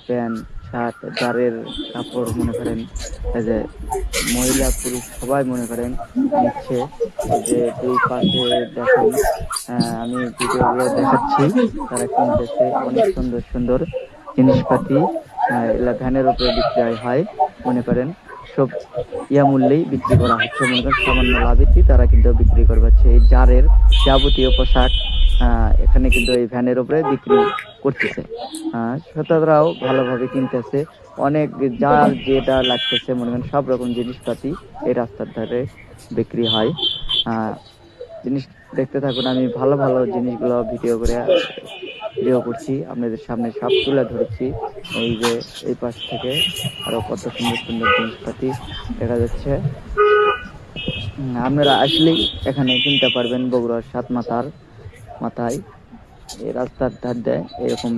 Pant shirt জারের কাপড় মনে করেন এই যে মহিলা পুরুষ সবাই মনে করেন নিচ্ছে। এই যে দুই পাশে দেখেন, আমি ভিডিওগুলো দেখাচ্ছি, তারা কিনতেছে অনেক সুন্দর সুন্দর জিনিসপাতি। এগুলা ভ্যানের উপরে বিক্রি হয় মনে করেন, সব ইয়া মূল্যেই বিক্রি করা হচ্ছে, মনে করেন সামান্য লাভেতে তারা কিন্তু বিক্রি করে পাচ্ছে। এই জারের যাবতীয় পোশাক এখানে কিন্তু এই ভ্যানের উপরে বিক্রি করতেছে। শ্রোতারাও ভালোভাবে কিনতেছে, অনেক যার যেটা লাগতেছে মনে করেন সব রকম জিনিসপাতি এই রাস্তার ধারে বিক্রি হয়। জিনিস দেখতে থাকুন, আমি ভালো ভালো জিনিসগুলো ভিডিও করছি, আপনাদের সামনে সব তুলে ধরেছি। এই যে এই পাশ থেকে আরো কত সুন্দর সুন্দর জিনিসপাতি দেখা যাচ্ছে। আপনারা আসলেই এখানে কিনতে পারবেন বগুড়ার সাত মাথায় এই রাস্তার ধার দিয়ে এরকম